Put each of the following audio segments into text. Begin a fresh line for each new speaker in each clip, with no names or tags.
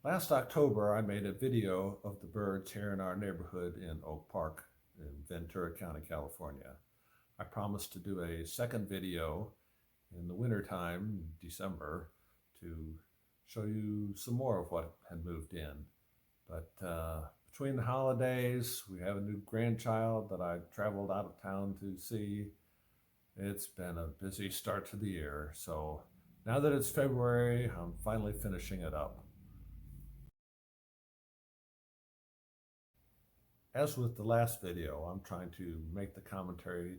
Last October, I made a video of the birds here in our neighborhood in Oak Park in Ventura County, California. I promised to do a second video in the wintertime, December, to show you some more of what had moved in. But between the holidays, we have a new grandchild that I traveled out of town to see. It's been a busy start to the year. So now that it's February, I'm finally finishing it up. As with the last video, I'm trying to make the commentary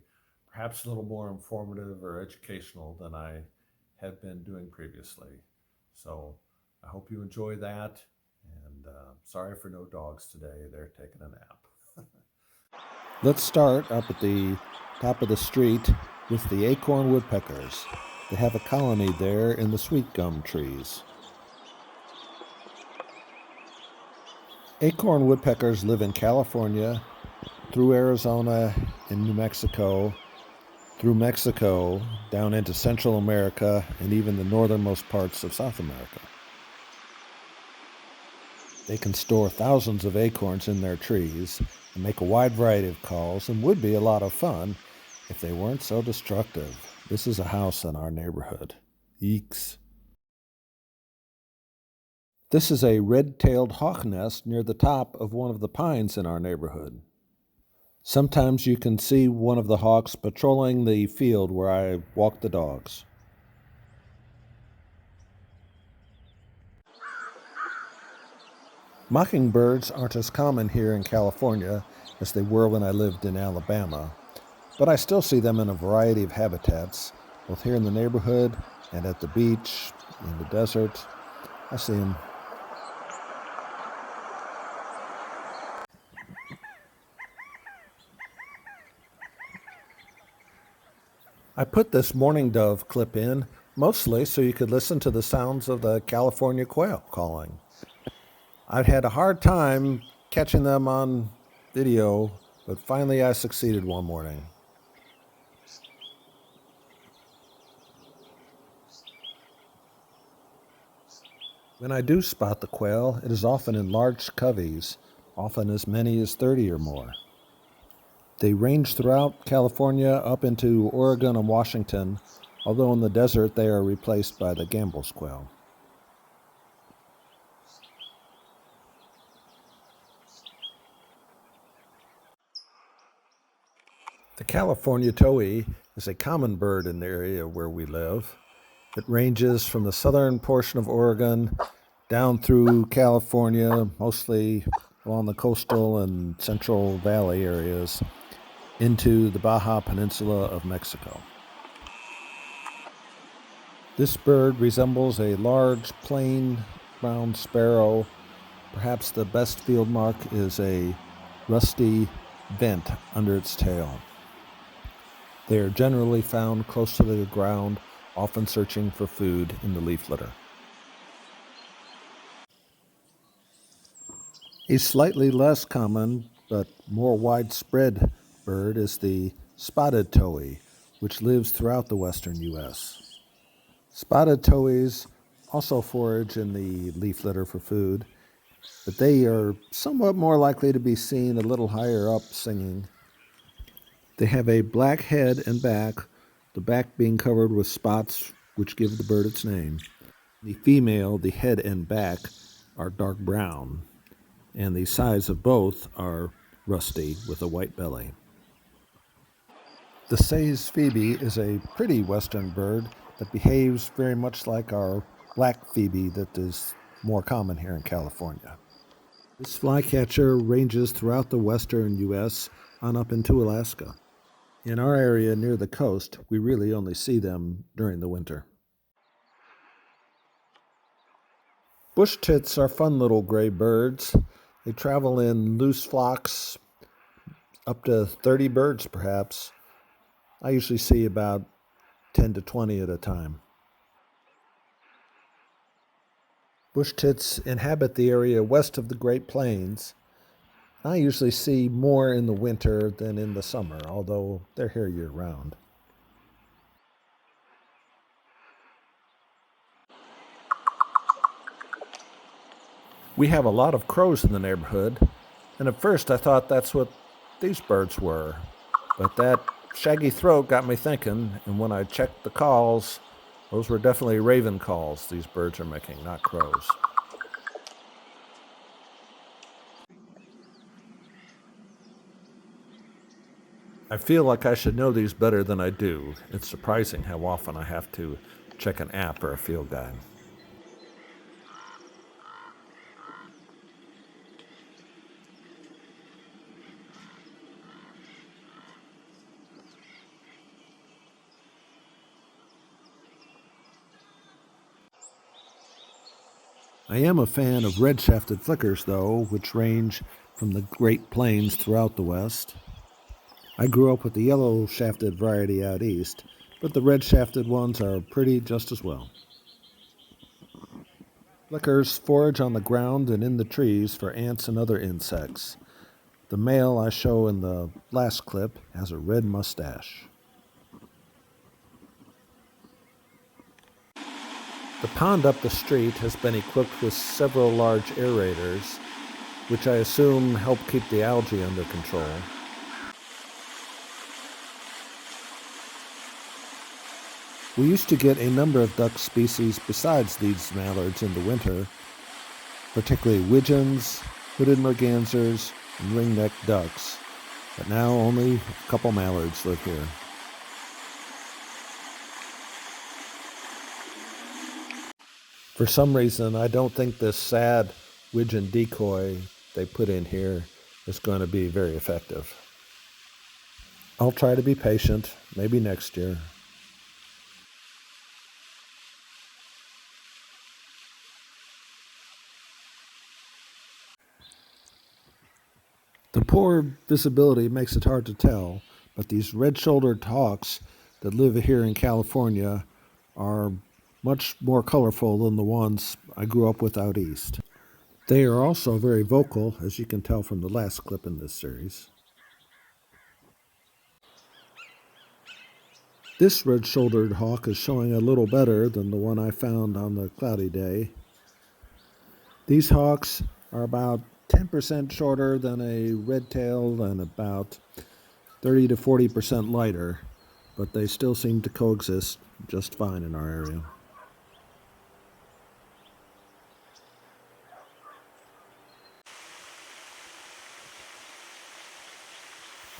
perhaps a little more informative or educational than I had been doing previously. So I hope you enjoy that. And sorry for no dogs today. They're taking a nap. Let's start up at the top of the street with the acorn woodpeckers. They have a colony there in the sweet gum trees. Acorn woodpeckers live in California, through Arizona and New Mexico, through Mexico, down into Central America, and even the northernmost parts of South America. They can store thousands of acorns in their trees and make a wide variety of calls, and would be a lot of fun if they weren't so destructive. This is a house in our neighborhood. Eeks. This is a red-tailed hawk nest near the top of one of the pines in our neighborhood. Sometimes you can see one of the hawks patrolling the field where I walk the dogs. Mockingbirds aren't as common here in California as they were when I lived in Alabama, but I still see them in a variety of habitats, both here in the neighborhood and at the beach, in the desert. I see them. I put this mourning dove clip in mostly so you could listen to the sounds of the California quail calling. I've had a hard time catching them on video, but finally I succeeded one morning. When I do spot the quail, it is often in large coveys, often as many as 30 or more. They range throughout California up into Oregon and Washington, although in the desert they are replaced by the Gambel's quail. The California towhee is a common bird in the area where we live. It ranges from the southern portion of Oregon down through California, mostly along the coastal and central valley areas, into the Baja Peninsula of Mexico. This bird resembles a large plain brown sparrow. Perhaps the best field mark is a rusty vent under its tail. They are generally found close to the ground, often searching for food in the leaf litter. A slightly less common but more widespread bird is the spotted towhee, which lives throughout the western U.S. Spotted towhees also forage in the leaf litter for food, but they are somewhat more likely to be seen a little higher up singing. They have a black head and back, the back being covered with spots which give the bird its name. The female, the head and back, are dark brown, and the sides of both are rusty with a white belly. The Say's phoebe is a pretty western bird that behaves very much like our black phoebe that is more common here in California. This flycatcher ranges throughout the western U.S. on up into Alaska. In our area near the coast, we really only see them during the winter. Bush tits are fun little gray birds. They travel in loose flocks, up to 30 birds perhaps. I usually see about 10 to 20 at a time. Bush tits inhabit the area west of the Great Plains. I usually see more in the winter than in the summer, although they're here year-round. We have a lot of crows in the neighborhood, and at first I thought that's what these birds were. But that shaggy throat got me thinking, and when I checked the calls, those were definitely raven calls these birds are making, not crows. I feel like I should know these better than I do. It's surprising how often I have to check an app or a field guide. I am a fan of red-shafted flickers, though, which range from the Great Plains throughout the West. I grew up with the yellow-shafted variety out east, but the red-shafted ones are pretty just as well. Flickers forage on the ground and in the trees for ants and other insects. The male I show in the last clip has a red mustache. The pond up the street has been equipped with several large aerators, which I assume help keep the algae under control. We used to get a number of duck species besides these mallards in the winter, particularly widgeons, hooded mergansers, and ring-necked ducks, but now only a couple mallards live here. For some reason, I don't think this sad widgeon decoy they put in here is going to be very effective. I'll try to be patient, maybe next year. The poor visibility makes it hard to tell, but these red-shouldered hawks that live here in California are much more colorful than the ones I grew up with out east. They are also very vocal, as you can tell from the last clip in this series. This red-shouldered hawk is showing a little better than the one I found on the cloudy day. These hawks are about 10% shorter than a red-tailed and about 30 to 40% lighter, but they still seem to coexist just fine in our area.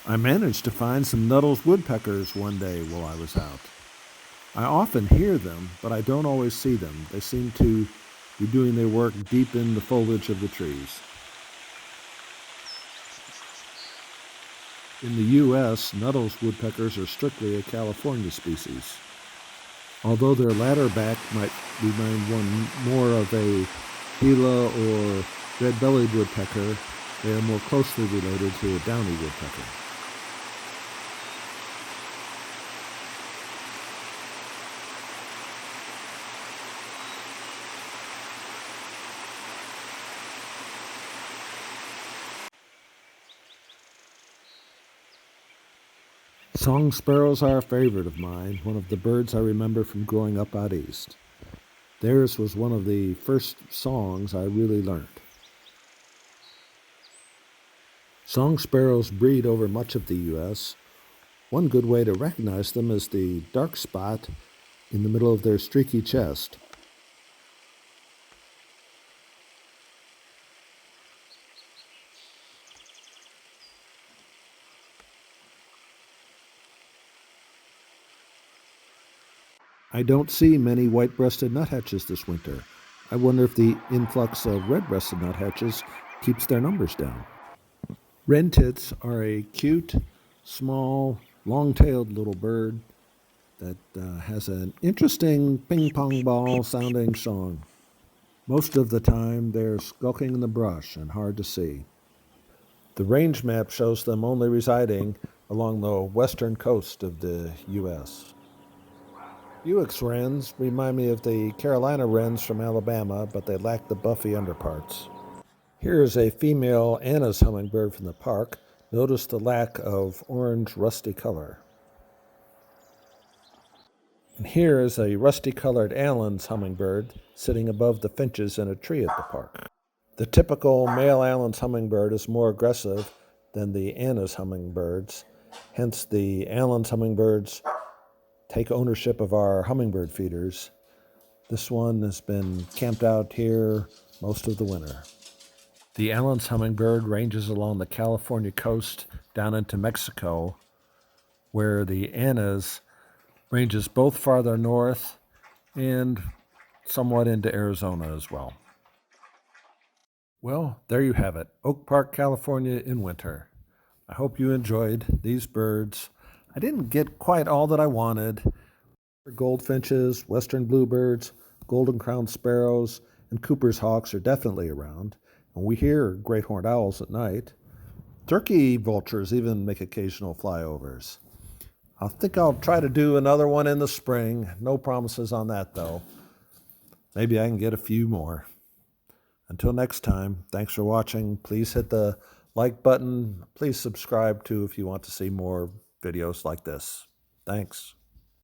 I managed to find some Nuttall's woodpeckers one day while I was out. I often hear them, but I don't always see them. They seem to be doing their work deep in the foliage of the trees. In the U.S., Nuttall's woodpeckers are strictly a California species. Although their latter back might remind one more of a Gila or red-bellied woodpecker, they are more closely related to a downy woodpecker. Song sparrows are a favorite of mine, one of the birds I remember from growing up out east. Theirs was one of the first songs I really learned. Song sparrows breed over much of the U.S. One good way to recognize them is the dark spot in the middle of their streaky chest. I don't see many white-breasted nuthatches this winter. I wonder if the influx of red-breasted nuthatches keeps their numbers down. Wren tits are a cute, small, long-tailed little bird that has an interesting ping-pong ball sounding song. Most of the time, they're skulking in the brush and hard to see. The range map shows them only residing along the western coast of the U.S. Buick's wrens remind me of the Carolina wrens from Alabama, but they lack the buffy underparts. Here is a female Anna's hummingbird from the park. Notice the lack of orange rusty color. And here is a rusty-colored Allen's hummingbird sitting above the finches in a tree at the park. The typical male Allen's hummingbird is more aggressive than the Anna's hummingbirds. Hence, the Allen's hummingbirds take ownership of our hummingbird feeders. This one has been camped out here most of the winter. The Allen's hummingbird ranges along the California coast down into Mexico, where the Anna's ranges both farther north and somewhat into Arizona as well. Well, there you have it, Oak Park, California in winter. I hope you enjoyed these birds. I didn't get quite all that I wanted. Goldfinches, western bluebirds, golden crowned sparrows, and Cooper's hawks are definitely around, and we hear great horned owls at night. Turkey vultures even make occasional flyovers. I think I'll try to do another one in the spring. No promises on that, though. Maybe I can get a few more. Until next time, thanks for watching. Please hit the like button. Please subscribe too if you want to see more videos like this. Thanks.